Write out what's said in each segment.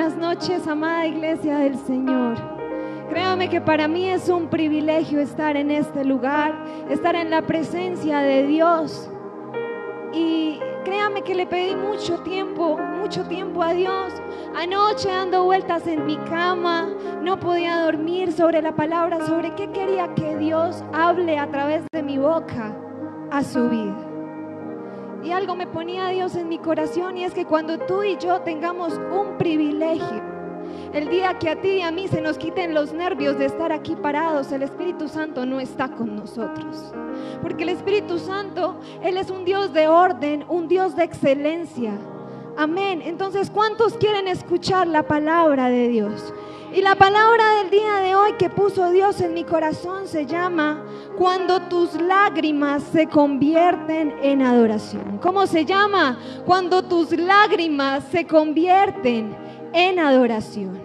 Buenas noches, amada iglesia del Señor. Créame que para mí es un privilegio estar en este lugar, estar en la presencia de Dios. Y créame que le pedí mucho tiempo a Dios. Anoche dando vueltas en mi cama, no podía dormir sobre la palabra, sobre qué quería que Dios hable a través de mi boca a su vida. Y algo me ponía Dios en mi corazón, y es que cuando tú y yo tengamos un privilegio, el día que a ti y a mí se nos quiten los nervios de estar aquí parados, el Espíritu Santo no está con nosotros. Porque el Espíritu Santo, Él es un Dios de orden, un Dios de excelencia. Amén. Entonces, ¿cuántos quieren escuchar la palabra de Dios? Y la palabra del día de hoy que puso Dios en mi corazón se llama: cuando tus lágrimas se convierten en adoración. ¿Cómo se llama? Cuando tus lágrimas se convierten en adoración.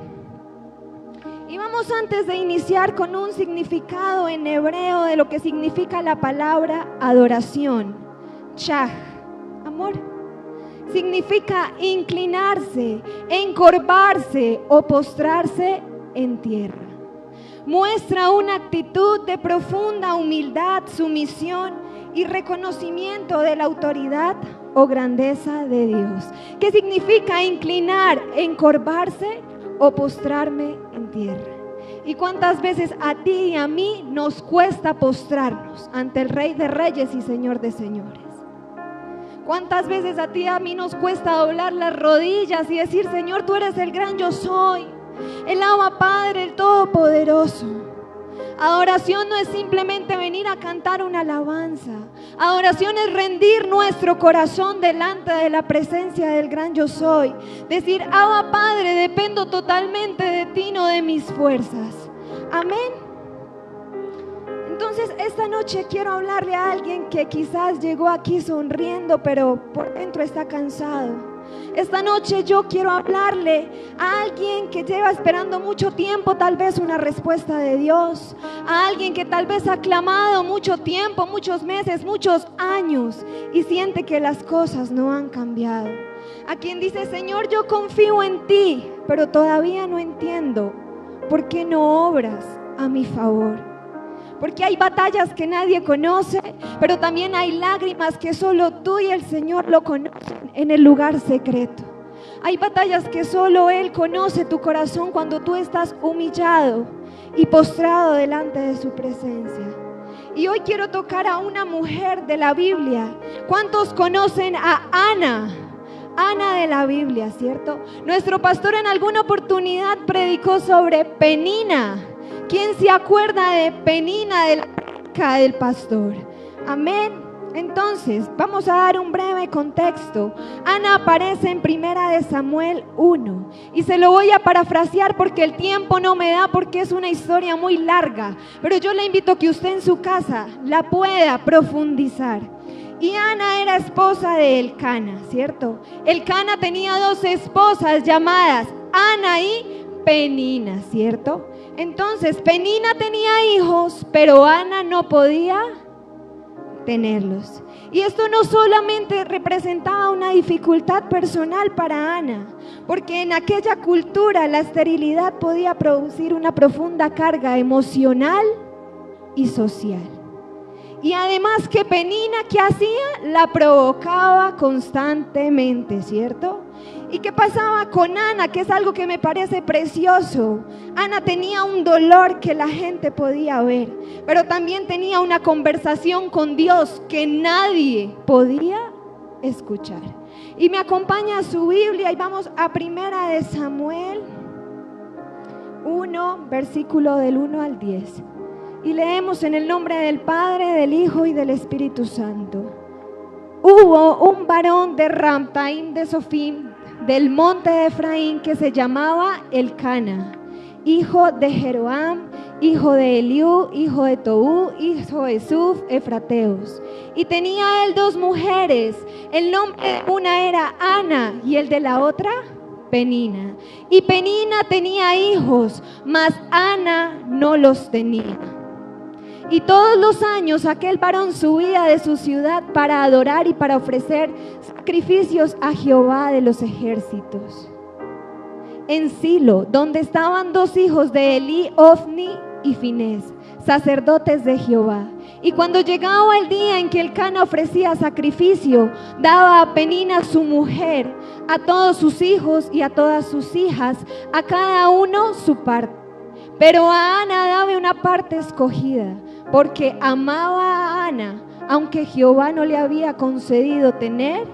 Y vamos, antes de iniciar, con un significado en hebreo de lo que significa la palabra adoración. Chaj, amor, significa inclinarse, encorvarse o postrarse en tierra. Muestra una actitud de profunda humildad, sumisión y reconocimiento de la autoridad o grandeza de Dios. ¿Qué significa inclinar, encorvarse o postrarme en tierra? ¿Y cuántas veces a ti y a mí nos cuesta postrarnos ante el Rey de Reyes y Señor de Señores? ¿Cuántas veces a ti y a mí nos cuesta doblar las rodillas y decir: Señor, tú eres el gran yo soy, el Abba Padre, el Todopoderoso? Adoración no es simplemente venir a cantar una alabanza. Adoración es rendir nuestro corazón delante de la presencia del gran yo soy. Decir: Abba Padre, dependo totalmente de ti, no de mis fuerzas. Amén. Entonces, esta noche quiero hablarle a alguien que quizás llegó aquí sonriendo, pero por dentro está cansado. Esta noche yo quiero hablarle a alguien que lleva esperando mucho tiempo tal vez una respuesta de Dios, a alguien que tal vez ha clamado mucho tiempo, muchos meses, muchos años, y siente que las cosas no han cambiado. A quien dice: Señor, yo confío en ti, pero todavía no entiendo por qué no obras a mi favor. Porque hay batallas que nadie conoce, pero también hay lágrimas que solo tú y el Señor lo conocen en el lugar secreto. Hay batallas que solo Él conoce tu corazón cuando tú estás humillado y postrado delante de su presencia. Y hoy quiero tocar a una mujer de la Biblia. ¿Cuántos conocen a Ana? Ana de la Biblia, ¿cierto? Nuestro pastor en alguna oportunidad predicó sobre Penina. ¿Quién se acuerda de Penina, de la hija del pastor? Amén. Entonces, vamos a dar un breve contexto. Ana aparece en 1 Samuel 1 y se lo voy a parafrasear porque el tiempo no me da, porque es una historia muy larga, pero yo le invito a que usted en su casa la pueda profundizar. Y Ana era esposa de Elcana, ¿cierto? Elcana tenía 2 esposas llamadas Ana y Penina, ¿cierto? Entonces, Penina tenía hijos, pero Ana no podía tenerlos. Y esto no solamente representaba una dificultad personal para Ana, porque en aquella cultura la esterilidad podía producir una profunda carga emocional y social. Y además que Penina, ¿qué hacía? La provocaba constantemente, ¿cierto? ¿Y qué pasaba con Ana? Que es algo que me parece precioso. Ana tenía un dolor que la gente podía ver, pero también tenía una conversación con Dios que nadie podía escuchar. Y me acompaña a su Biblia y vamos a 1 Samuel 1, versículo del 1 al 10. Y leemos en el nombre del Padre, del Hijo y del Espíritu Santo. Hubo un varón de Ramtaim de Sofim, del monte de Efraín, que se llamaba Elcana, hijo de Jeroam, hijo de Eliú, hijo de Toú, hijo de Suf, efrateos. Y tenía él 2 mujeres, el nombre de una era Ana y el de la otra Penina. Y Penina tenía hijos, mas Ana no los tenía. Y todos los años aquel varón subía de su ciudad para adorar y para ofrecer sacrificios a Jehová de los ejércitos. en Silo, donde estaban 2 hijos de Elí, Ofni y Finés, sacerdotes de Jehová. Y cuando llegaba el día en que Elcana ofrecía sacrificio, daba a Penina su mujer, a todos sus hijos y a todas sus hijas, a cada uno su parte. Pero a Ana daba una parte escogida, porque amaba a Ana, aunque Jehová no le había concedido tener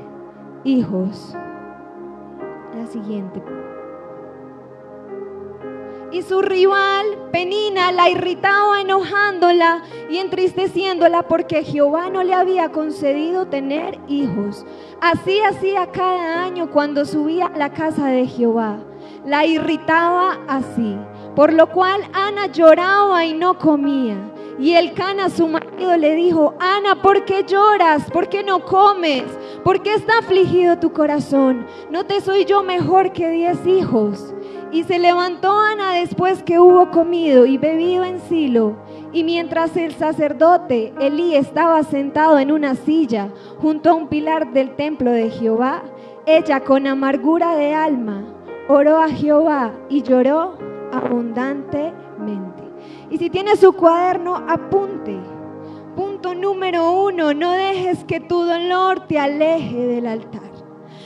hijos. La siguiente. Y su rival, Penina, la irritaba enojándola y entristeciéndola porque Jehová no le había concedido tener hijos. Así hacía cada año cuando subía a la casa de Jehová. La irritaba así, por lo cual Ana lloraba y no comía. Y Elcana, su marido, le dijo: Ana, ¿por qué lloras? ¿Por qué no comes? ¿Por qué está afligido tu corazón? ¿No te soy yo mejor que 10 hijos? Y se levantó Ana después que hubo comido y bebido en Silo. Y mientras el sacerdote Elí estaba sentado en una silla junto a un pilar del templo de Jehová, ella con amargura de alma oró a Jehová y lloró abundantemente. Y si tiene su cuaderno, apunte. Punto número 1, no dejes que tu dolor te aleje del altar.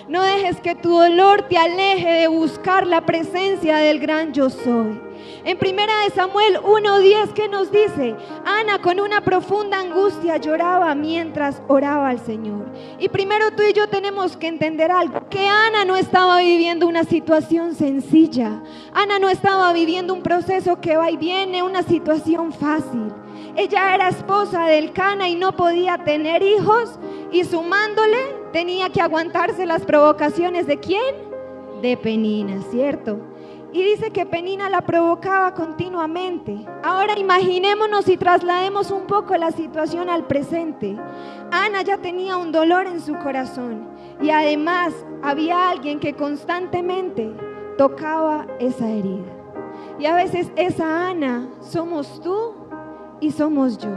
No dejes que tu dolor te aleje de buscar la presencia del gran yo soy. En 1 Samuel 1:10, ¿qué nos dice? Ana con una profunda angustia lloraba mientras oraba al Señor. Y primero tú y yo tenemos que entender algo, que Ana no estaba viviendo una situación sencilla. Ana no estaba viviendo un proceso que va y viene, una situación fácil. Ella era esposa de Elcana y no podía tener hijos, y sumándole tenía que aguantarse las provocaciones ¿de quién? De Penina, ¿cierto? Y dice que Penina la provocaba continuamente. Ahora imaginémonos y traslademos un poco la situación al presente. Ana ya tenía un dolor en su corazón y además había alguien que constantemente tocaba esa herida. Y a veces esa Ana somos tú y somos yo.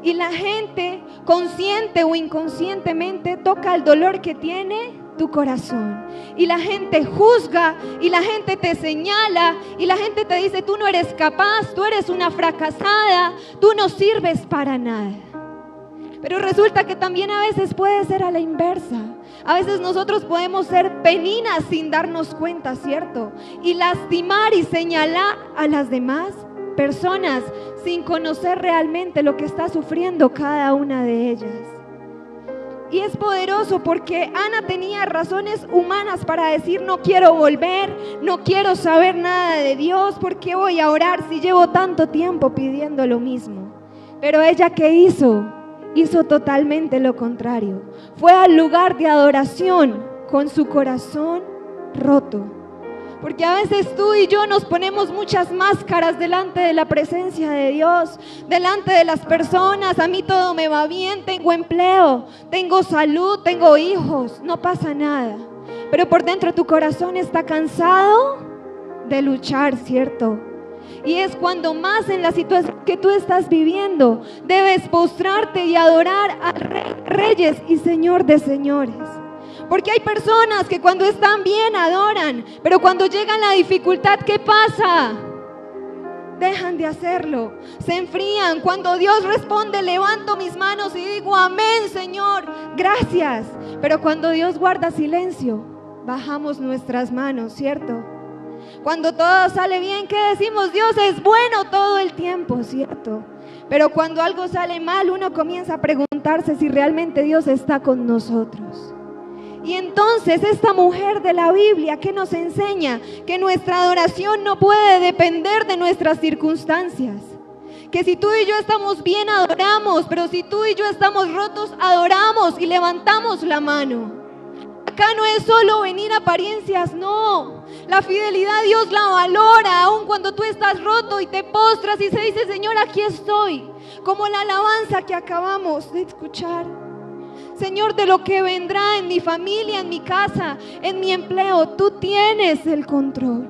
Y la gente, consciente o inconscientemente, toca el dolor que tiene tu corazón. Y la gente juzga, y la gente te señala, y la gente te dice: tú no eres capaz, tú eres una fracasada, tú no sirves para nada. Pero resulta que también a veces puede ser a la inversa. A veces nosotros podemos ser Peninas sin darnos cuenta, ¿cierto? Y lastimar y señalar a las demás personas sin conocer realmente lo que está sufriendo cada una de ellas. Y es poderoso porque Ana tenía razones humanas para decir: no quiero volver, no quiero saber nada de Dios, ¿por qué voy a orar si llevo tanto tiempo pidiendo lo mismo? Pero ella, ¿qué hizo? Hizo totalmente lo contrario. Fue al lugar de adoración con su corazón roto. Porque a veces tú y yo nos ponemos muchas máscaras delante de la presencia de Dios, delante de las personas. A mí todo me va bien, tengo empleo, tengo salud, tengo hijos, no pasa nada. Pero por dentro tu corazón está cansado de luchar, ¿cierto? Y es cuando más en la situación que tú estás viviendo debes postrarte y adorar al Rey de Reyes y Señor de Señores. Porque hay personas que cuando están bien adoran, pero cuando llega la dificultad, ¿qué pasa? Dejan de hacerlo, se enfrían. Cuando Dios responde, levanto mis manos y digo: amén, Señor, gracias. Pero cuando Dios guarda silencio, bajamos nuestras manos, ¿cierto? Cuando todo sale bien, ¿qué decimos? Dios es bueno todo el tiempo, ¿cierto? Pero cuando algo sale mal, uno comienza a preguntarse si realmente Dios está con nosotros. Y entonces esta mujer de la Biblia, ¿qué nos enseña? Que nuestra adoración no puede depender de nuestras circunstancias. Que si tú y yo estamos bien, adoramos, pero si tú y yo estamos rotos, adoramos y levantamos la mano. Acá no es solo venir a apariencias, no. La fidelidad Dios la valora, aun cuando tú estás roto y te postras y se dice: Señor, aquí estoy. Como la alabanza que acabamos de escuchar. Señor, de lo que vendrá en mi familia, en mi casa, en mi empleo, tú tienes el control.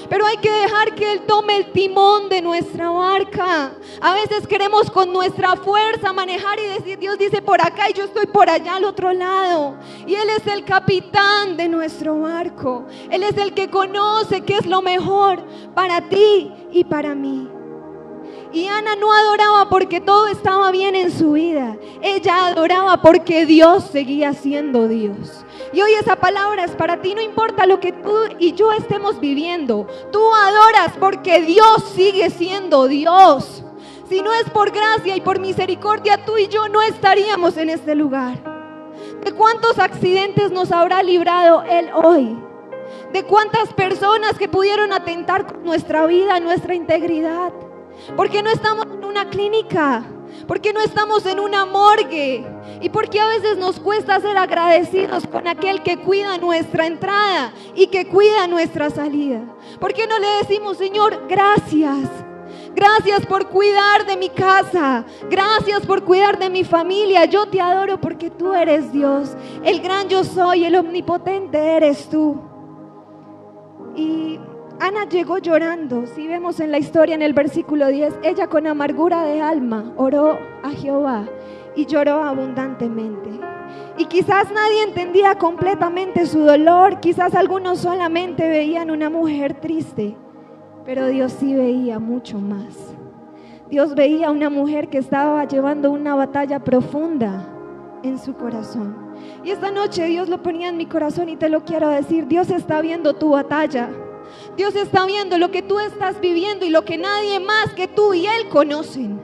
Pero hay que dejar que Él tome el timón de nuestra barca. A veces queremos con nuestra fuerza manejar y decir, Dios dice por acá y yo estoy por allá al otro lado. Y Él es el capitán de nuestro barco. Él es el que conoce qué es lo mejor para ti y para mí. Y Ana no adoraba porque todo estaba bien en su vida. Ella adoraba porque Dios seguía siendo Dios. Y hoy esa palabra es para ti. No importa lo que tú y yo estemos viviendo. Tú adoras porque Dios sigue siendo Dios. Si no es por gracia y por misericordia, tú y yo no estaríamos en este lugar. ¿De cuántos accidentes nos habrá librado Él hoy? ¿De cuántas personas que pudieron atentar con nuestra vida, nuestra integridad? ¿Por qué no estamos en una clínica? ¿Por qué no estamos en una morgue? ¿Y por qué a veces nos cuesta ser agradecidos con aquel que cuida nuestra entrada y que cuida nuestra salida? ¿Por qué no le decimos, Señor, gracias? Gracias por cuidar de mi casa. Gracias por cuidar de mi familia. Yo te adoro porque tú eres Dios. El gran yo soy, el omnipotente eres tú. Y Ana llegó llorando. Si vemos en la historia en el versículo 10, ella con amargura de alma oró a Jehová y lloró abundantemente. Y quizás nadie entendía completamente su dolor, quizás algunos solamente veían una mujer triste, pero Dios sí veía mucho más. Dios veía una mujer que estaba llevando una batalla profunda en su corazón. Y esta noche Dios lo ponía en mi corazón y te lo quiero decir. Dios está viendo tu batalla. Dios está viendo lo que tú estás viviendo y lo que nadie más que tú y Él conocen.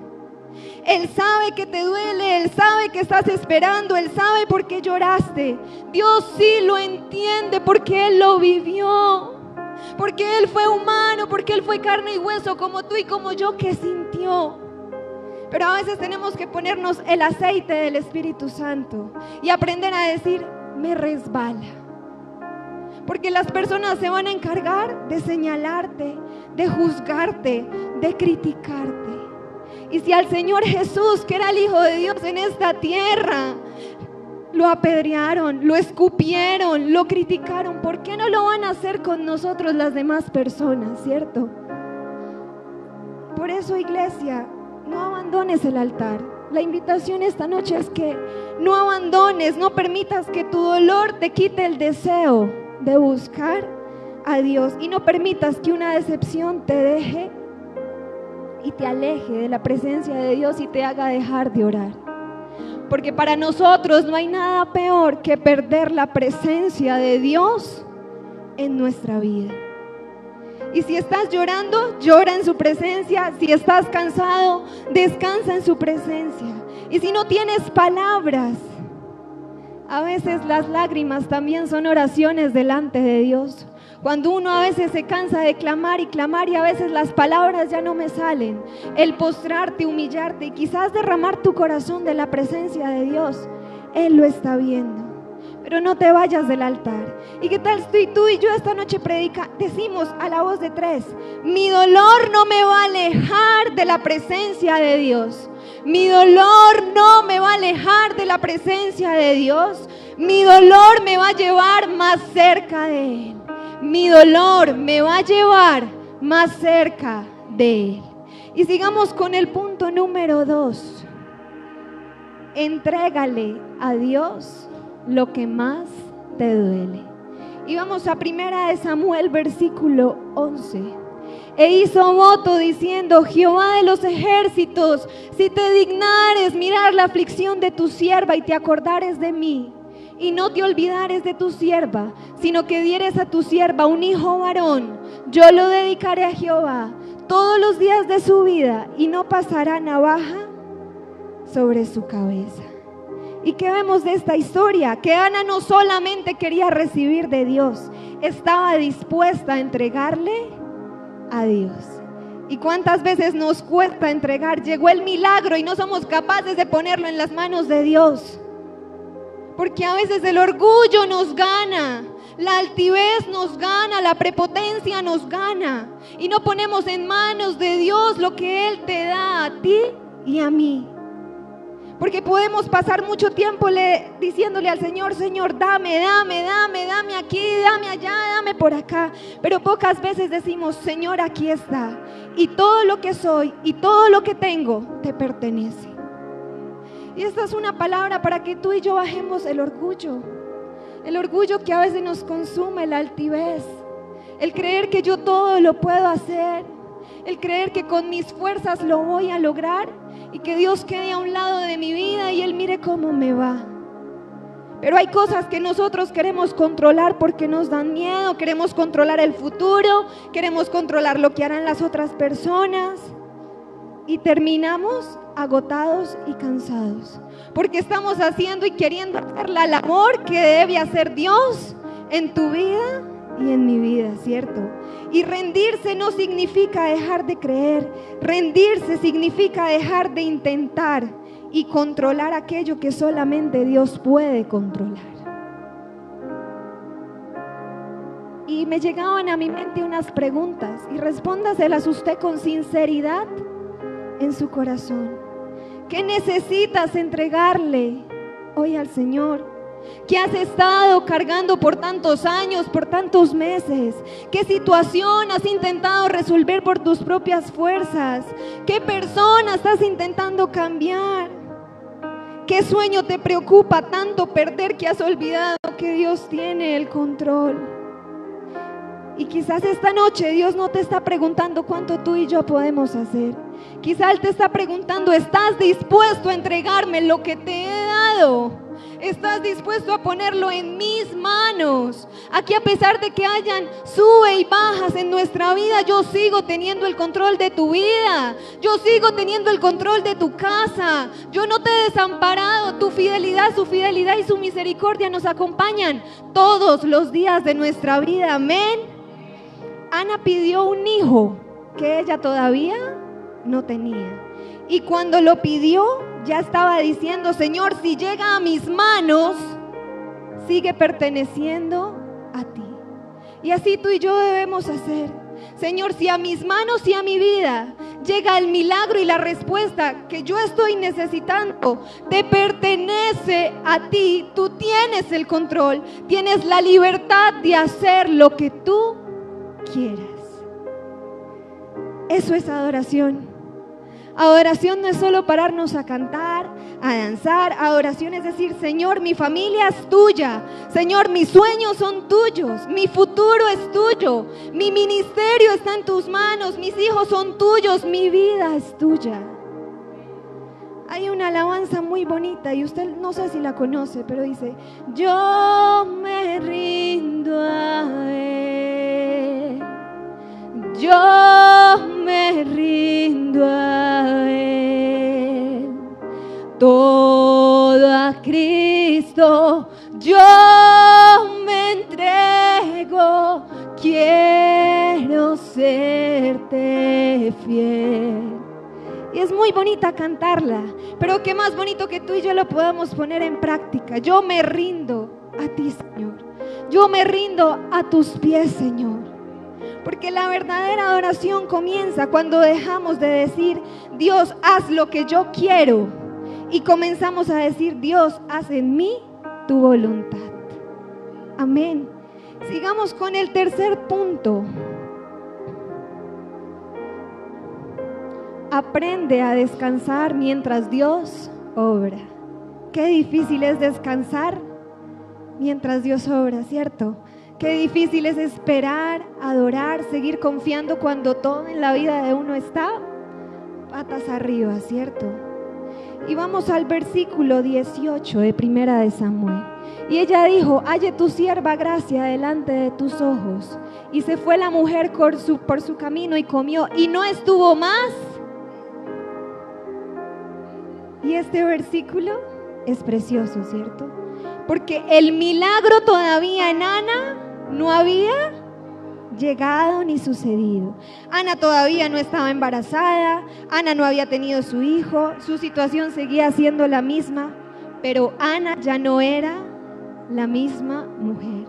Él sabe que te duele, Él sabe que estás esperando, Él sabe por qué lloraste. Dios sí lo entiende porque Él lo vivió, porque Él fue humano, porque Él fue carne y hueso como tú y como yo que sintió. Pero a veces tenemos que ponernos el aceite del Espíritu Santo y aprender a decir, me resbala. Porque las personas se van a encargar de señalarte, de juzgarte, de criticarte. Y si al Señor Jesús, que era el Hijo de Dios en esta tierra, lo apedrearon, lo escupieron, lo criticaron, ¿por qué no lo van a hacer con nosotros las demás personas, cierto? Por eso, iglesia, no abandones el altar. La invitación esta noche es que no abandones, no permitas que tu dolor te quite el deseo de buscar a Dios, y no permitas que una decepción te deje y te aleje de la presencia de Dios y te haga dejar de orar. Porque para nosotros no hay nada peor que perder la presencia de Dios en nuestra vida. Y si estás llorando, llora en su presencia. Si estás cansado, descansa en su presencia. Y si no tienes palabras, a veces las lágrimas también son oraciones delante de Dios. Cuando uno a veces se cansa de clamar y clamar y a veces las palabras ya no me salen, el postrarte, humillarte y quizás derramar tu corazón de la presencia de Dios, Él lo está viendo. Pero no te vayas del altar. ¿Y qué tal si tú y yo esta noche decimos a la voz de 3, mi dolor no me va a alejar de la presencia de Dios? Mi dolor no me va a alejar de la presencia de Dios. Mi dolor me va a llevar más cerca de Él. Mi dolor me va a llevar más cerca de Él. Y sigamos con el punto número 2. Entrégale a Dios lo que más te duele. Y vamos a 1 Samuel versículo 11. E hizo voto diciendo, Jehová de los ejércitos, si te dignares mirar la aflicción de tu sierva y te acordares de mí, y no te olvidares de tu sierva, sino que dieres a tu sierva un hijo varón, yo lo dedicaré a Jehová todos los días de su vida, y no pasará navaja sobre su cabeza. ¿Y qué vemos de esta historia? Que Ana no solamente quería recibir de Dios, estaba dispuesta a entregarle a Dios. ¿Y cuántas veces nos cuesta entregar? Llegó el milagro y no somos capaces de ponerlo en las manos de Dios. Porque a veces el orgullo nos gana, la altivez nos gana, la prepotencia nos gana. Y no ponemos en manos de Dios lo que Él te da a ti y a mí. Porque podemos pasar mucho tiempo diciéndole al Señor, Señor, dame aquí, dame allá, dame por acá. Pero pocas veces decimos, Señor, aquí está. Y todo lo que soy y todo lo que tengo te pertenece. Y esta es una palabra para que tú y yo bajemos el orgullo. El orgullo que a veces nos consume, la altivez. El creer que yo todo lo puedo hacer. El creer que con mis fuerzas lo voy a lograr. Y que Dios quede a un lado de mi vida y Él mire cómo me va. Pero hay cosas que nosotros queremos controlar porque nos dan miedo. Queremos controlar el futuro, queremos controlar lo que harán las otras personas. Y terminamos agotados y cansados. Porque estamos haciendo y queriendo hacer la labor que debe hacer Dios en tu vida y en mi vida, ¿cierto? Y rendirse no significa dejar de creer. Rendirse significa dejar de intentar y controlar aquello que solamente Dios puede controlar. Y me llegaban a mi mente unas preguntas y respóndaselas usted con sinceridad en su corazón. ¿Qué necesitas entregarle hoy al Señor? ¿Qué has estado cargando por tantos años, por tantos meses? ¿Qué situación has intentado resolver por tus propias fuerzas? ¿Qué persona estás intentando cambiar? ¿Qué sueño te preocupa tanto perder que has olvidado que Dios tiene el control? Y quizás esta noche Dios no te está preguntando cuánto tú y yo podemos hacer. Quizás Él te está preguntando, ¿estás dispuesto a entregarme lo que te he dado? ¿Estás dispuesto a ponerlo en mis manos? Aquí, a pesar de que hayan sube y bajas en nuestra vida, yo sigo teniendo el control de tu vida. Yo sigo teniendo el control de tu casa. Yo no te he desamparado. Tu fidelidad, su fidelidad y su misericordia nos acompañan todos los días de nuestra vida. Amén. Ana pidió un hijo que ella todavía no tenía. Y cuando lo pidió, ya estaba diciendo, Señor, si llega a mis manos, sigue perteneciendo a ti. Y así tú y yo debemos hacer. Señor, si a mis manos y a mi vida llega el milagro y la respuesta que yo estoy necesitando, te pertenece a ti. Tú tienes el control, tienes la libertad de hacer lo que tú quieras. Eso es adoración. Adoración no es solo pararnos a cantar, a danzar. Adoración es decir, Señor, mi familia es tuya. Señor, mis sueños son tuyos. Mi futuro es tuyo. Mi ministerio está en tus manos. Mis hijos son tuyos. Mi vida es tuya. Hay una alabanza muy bonita y usted no sé si la conoce, pero dice, yo me rindo a Él. Yo me rindo a Él, todo a Cristo yo me entrego, quiero serte fiel. Y es muy bonita cantarla, pero qué más bonito que tú y yo lo podamos poner en práctica. Yo me rindo a ti, Señor. Yo me rindo a tus pies, Señor. Porque la verdadera adoración comienza cuando dejamos de decir, Dios, haz lo que yo quiero, y comenzamos a decir, Dios, haz en mí tu voluntad. Amén. Sigamos con el tercer punto. Aprende a descansar mientras Dios obra. Qué difícil es descansar mientras Dios obra, ¿cierto? Qué difícil es esperar, adorar, seguir confiando cuando todo en la vida de uno está patas arriba, ¿cierto? Y vamos al versículo 18 de Primera de Samuel. Y ella dijo, halle tu sierva gracia delante de tus ojos. Y se fue la mujer por su camino y comió, y no estuvo más. Y este versículo es precioso, ¿cierto? Porque el milagro todavía en Ana no había llegado ni sucedido. Ana todavía no estaba embarazada, Ana no había tenido su hijo, su situación seguía siendo la misma, pero Ana ya no era la misma mujer.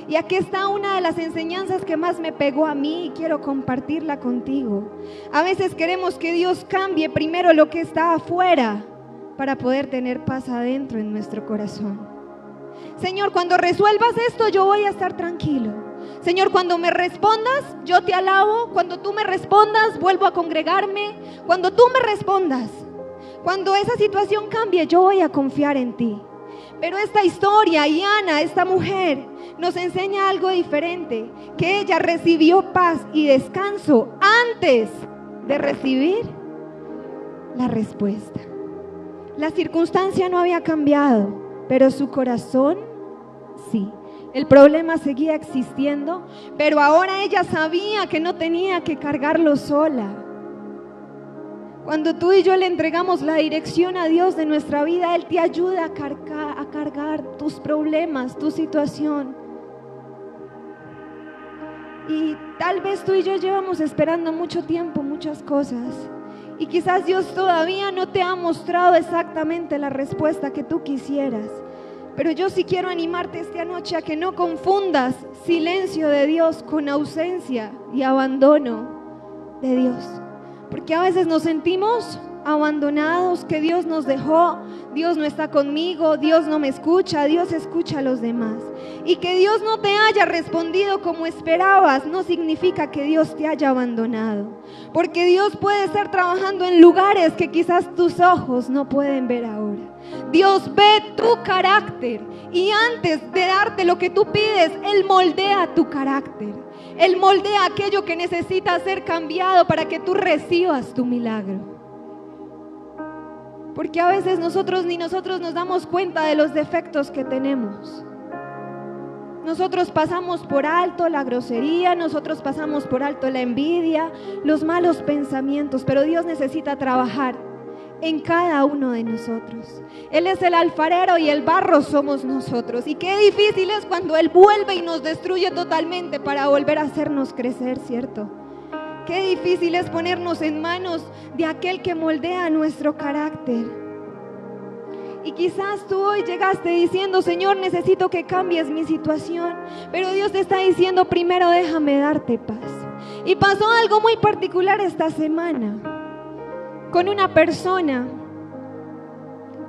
Y aquí está una de las enseñanzas que más me pegó a mí y quiero compartirla contigo. A veces queremos que Dios cambie primero lo que está afuera para poder tener paz adentro en nuestro corazón. Señor, cuando resuelvas esto, yo voy a estar tranquilo. Señor, cuando me respondas, yo te alabo. Cuando tú me respondas, vuelvo a congregarme. Cuando tú me respondas, cuando esa situación cambie, yo voy a confiar en ti. Pero esta historia y Ana, esta mujer, nos enseña algo diferente, que ella recibió paz y descanso antes de recibir la respuesta. La circunstancia no había cambiado, pero su corazón sí. El problema seguía existiendo, pero ahora ella sabía que no tenía que cargarlo sola. Cuando tú y yo le entregamos la dirección a Dios de nuestra vida, Él te ayuda a cargar tus problemas, tu situación. Y tal vez tú y yo llevamos esperando mucho tiempo muchas cosas, y quizás Dios todavía no te ha mostrado exactamente la respuesta que tú quisieras. Pero yo sí quiero animarte esta noche a que no confundas silencio de Dios con ausencia y abandono de Dios. Porque a veces nos sentimos abandonados, que Dios nos dejó, Dios no está conmigo, Dios no me escucha, Dios escucha a los demás. Y que Dios no te haya respondido como esperabas no significa que Dios te haya abandonado. Porque Dios puede estar trabajando en lugares que quizás tus ojos no pueden ver ahora. Dios ve tu carácter y antes de darte lo que tú pides, Él moldea tu carácter. Él moldea aquello que necesita ser cambiado para que tú recibas tu milagro. Porque a veces nosotros nos damos cuenta de los defectos que tenemos. Nosotros pasamos por alto la grosería, nosotros pasamos por alto la envidia, los malos pensamientos, pero Dios necesita trabajar en cada uno de nosotros. Él es el alfarero y el barro somos nosotros. Y qué difícil es cuando Él vuelve y nos destruye totalmente para volver a hacernos crecer, ¿cierto? Qué difícil es ponernos en manos de aquel que moldea nuestro carácter. Y quizás tú hoy llegaste diciendo: Señor, necesito que cambies mi situación. Pero Dios te está diciendo: primero déjame darte paz. Y pasó algo muy particular esta semana con una persona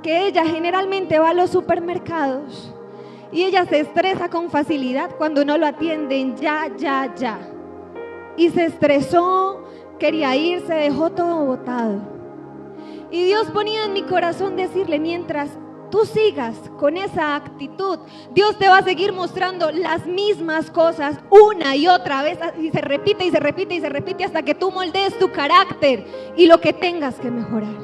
que ella generalmente va a los supermercados y ella se estresa con facilidad cuando no lo atienden ya. Y se estresó, quería irse, dejó todo botado. Y Dios ponía en mi corazón decirle: mientras tú sigas con esa actitud, Dios te va a seguir mostrando las mismas cosas una y otra vez, y se repite y se repite y se repite hasta que tú moldees tu carácter y lo que tengas que mejorar.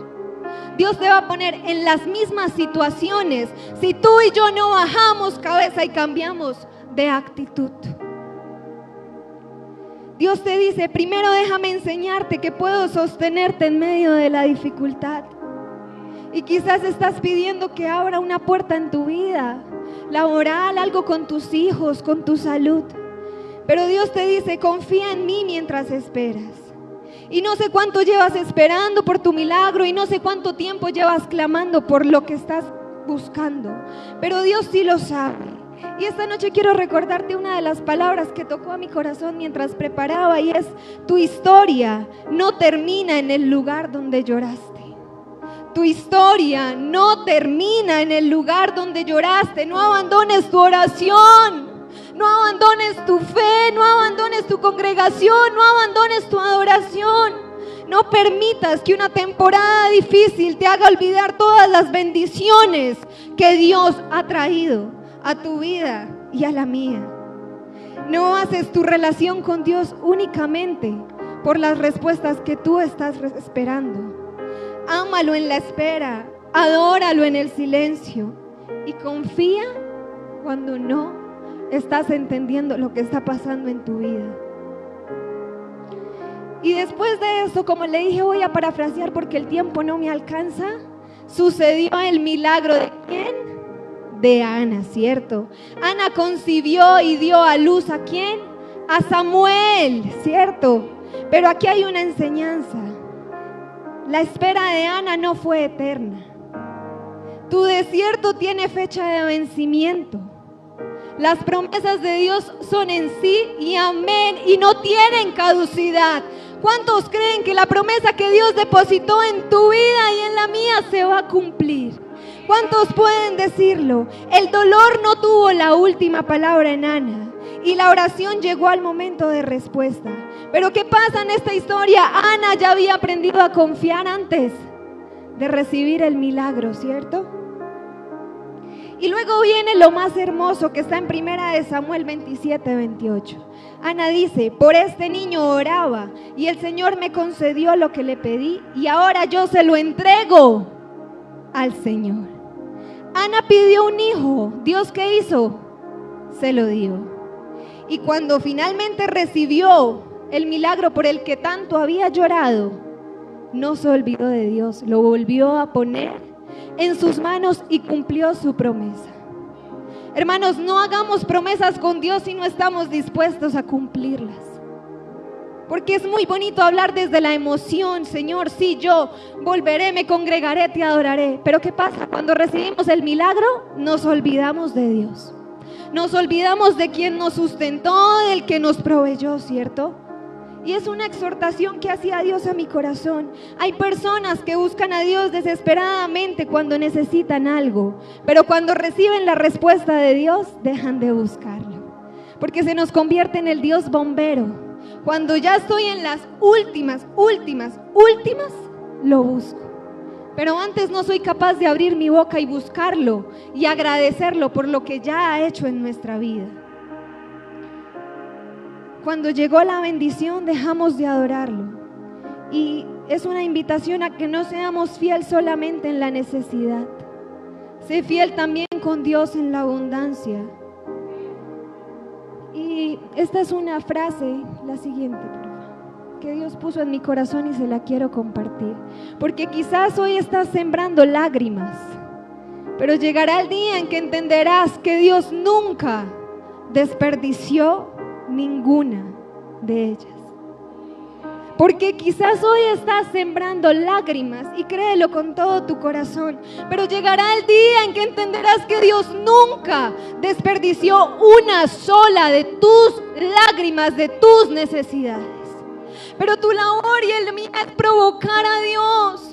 Dios te va a poner en las mismas situaciones si tú y yo no bajamos cabeza y cambiamos de actitud. Dios te dice: primero déjame enseñarte que puedo sostenerte en medio de la dificultad. Y quizás estás pidiendo que abra una puerta en tu vida laboral, algo con tus hijos, con tu salud. Pero Dios te dice: confía en mí mientras esperas. Y no sé cuánto llevas esperando por tu milagro y no sé cuánto tiempo llevas clamando por lo que estás buscando. Pero Dios sí lo sabe. Y esta noche quiero recordarte una de las palabras que tocó a mi corazón mientras preparaba, y es: tu historia no termina en el lugar donde lloraste. Tu historia no termina en el lugar donde lloraste. No abandones tu oración, no abandones tu fe, no abandones tu congregación, no abandones tu adoración. No permitas que una temporada difícil te haga olvidar todas las bendiciones que Dios ha traído a tu vida y a la mía. No haces tu relación con Dios únicamente por las respuestas que tú estás esperando. Ámalo en la espera, adóralo en el silencio y confía cuando no estás entendiendo lo que está pasando en tu vida. Y después de eso, como le dije, voy a parafrasear porque el tiempo no me alcanza. Sucedió el milagro de ¿quién? De Ana, ¿cierto? Ana concibió y dio a luz ¿a quién? A Samuel, ¿cierto? Pero aquí hay una enseñanza. La espera de Ana no fue eterna. Tu desierto tiene fecha de vencimiento. Las promesas de Dios son en sí y amén y no tienen caducidad. ¿Cuántos creen que la promesa que Dios depositó en tu vida y en la mía se va a cumplir? ¿Cuántos pueden decirlo? El dolor no tuvo la última palabra en Ana y la oración llegó al momento de respuesta. Pero ¿qué pasa en esta historia? Ana ya había aprendido a confiar antes de recibir el milagro, ¿cierto? Y luego viene lo más hermoso que está en 1 Samuel 27-28. Ana dice: por este niño oraba y el Señor me concedió lo que le pedí y ahora yo se lo entrego al Señor. Ana pidió un hijo. ¿Dios qué hizo? Se lo dio. Y cuando finalmente recibió el milagro por el que tanto había llorado, no se olvidó de Dios, lo volvió a poner en sus manos y cumplió su promesa. Hermanos, no hagamos promesas con Dios si no estamos dispuestos a cumplirlas. Porque es muy bonito hablar desde la emoción: Señor, sí, yo volveré, me congregaré, te adoraré. Pero ¿qué pasa? Cuando recibimos el milagro, nos olvidamos de Dios. Nos olvidamos de quien nos sustentó, del que nos proveyó, ¿cierto? Y es una exhortación que hacía Dios a mi corazón. Hay personas que buscan a Dios desesperadamente cuando necesitan algo, pero cuando reciben la respuesta de Dios, dejan de buscarlo, porque se nos convierte en el Dios bombero. Cuando ya estoy en las últimas, lo busco. Pero antes no soy capaz de abrir mi boca y buscarlo y agradecerlo por lo que ya ha hecho en nuestra vida. Cuando llegó la bendición, dejamos de adorarlo. Y es una invitación a que no seamos fieles solamente en la necesidad. Sé fiel también con Dios en la abundancia. Y esta es una frase, la siguiente, por favor, que Dios puso en mi corazón y se la quiero compartir. Porque quizás hoy estás sembrando lágrimas, pero llegará el día en que entenderás que Dios nunca desperdició ninguna de ellas. Porque quizás hoy estás sembrando lágrimas y créelo con todo tu corazón, pero llegará el día en que entenderás que Dios nunca desperdició una sola de tus lágrimas, de tus necesidades. Pero tu labor y el mía es provocar a Dios.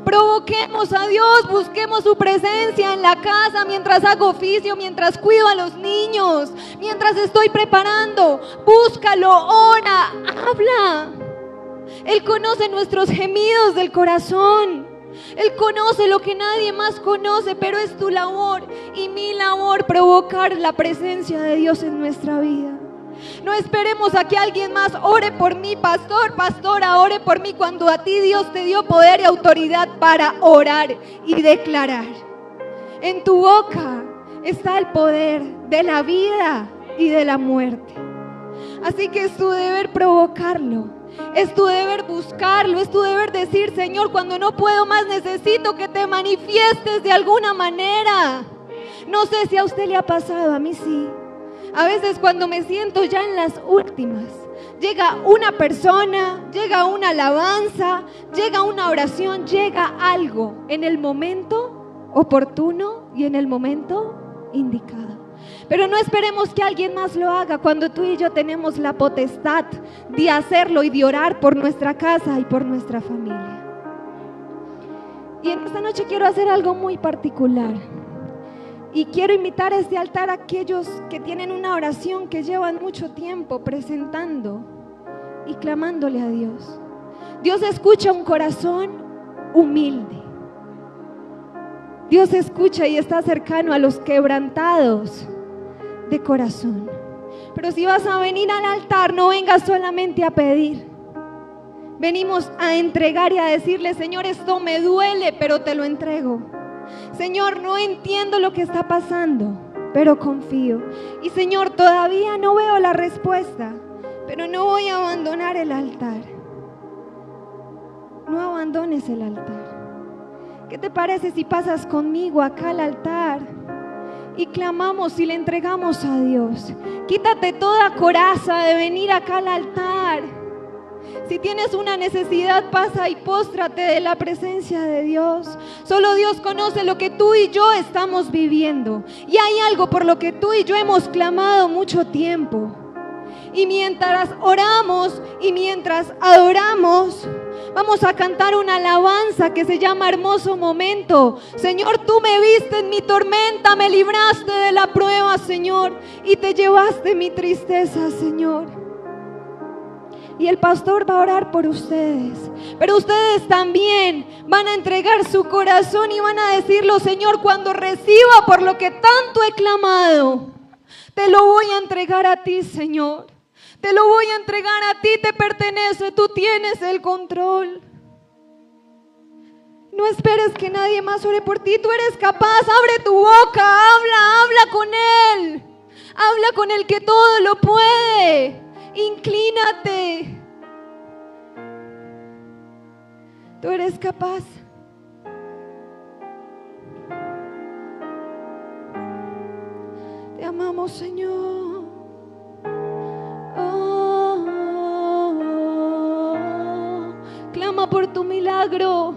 Provoquemos a Dios, busquemos su presencia en la casa, mientras hago oficio, mientras cuido a los niños, mientras estoy preparando. Búscalo, ora, habla. Él conoce nuestros gemidos del corazón. Él conoce lo que nadie más conoce, pero es tu labor y mi labor provocar la presencia de Dios en nuestra vida. No esperemos a que alguien más ore por mí: pastor, pastora, ore por mí, cuando a ti Dios te dio poder y autoridad para orar y declarar. En tu boca está el poder de la vida y de la muerte. Así que es tu deber provocarlo, es tu deber buscarlo, es tu deber decir: Señor, cuando no puedo más, necesito que te manifiestes de alguna manera. No sé si a usted le ha pasado, a mí sí. A veces cuando me siento ya en las últimas, llega una persona, llega una alabanza, llega una oración, llega algo en el momento oportuno y en el momento indicado. Pero no esperemos que alguien más lo haga cuando tú y yo tenemos la potestad de hacerlo y de orar por nuestra casa y por nuestra familia. Y en esta noche quiero hacer algo muy particular. Y quiero invitar a este altar a aquellos que tienen una oración que llevan mucho tiempo presentando y clamándole a Dios. Dios escucha un corazón humilde. Dios escucha y está cercano a los quebrantados de corazón. Pero si vas a venir al altar, no vengas solamente a pedir. Venimos a entregar y a decirle: Señor, esto me duele, pero te lo entrego. Señor, no entiendo lo que está pasando, pero confío. Y Señor, todavía no veo la respuesta, pero no voy a abandonar el altar. No abandones el altar. ¿Qué te parece si pasas conmigo acá al altar y clamamos y le entregamos a Dios? Quítate toda coraza de venir acá al altar. Si tienes una necesidad, pasa y póstrate de la presencia de Dios. Solo Dios conoce lo que tú y yo estamos viviendo. Y hay algo por lo que tú y yo hemos clamado mucho tiempo. Y mientras oramos y mientras adoramos, vamos a cantar una alabanza que se llama Hermoso Momento. Señor, tú me viste en mi tormenta, me libraste de la prueba, Señor, y te llevaste mi tristeza, Señor. Y el pastor va a orar por ustedes, pero ustedes también van a entregar su corazón y van a decirlo: Señor, cuando reciba por lo que tanto he clamado, te lo voy a entregar a ti, Señor. Te lo voy a entregar a ti, te pertenece, tú tienes el control. No esperes que nadie más ore por ti, tú eres capaz. Abre tu boca, habla con Él. Habla con el que todo lo puede. Inclínate. Tú eres capaz. Te amamos, Señor. Clama por tu milagro.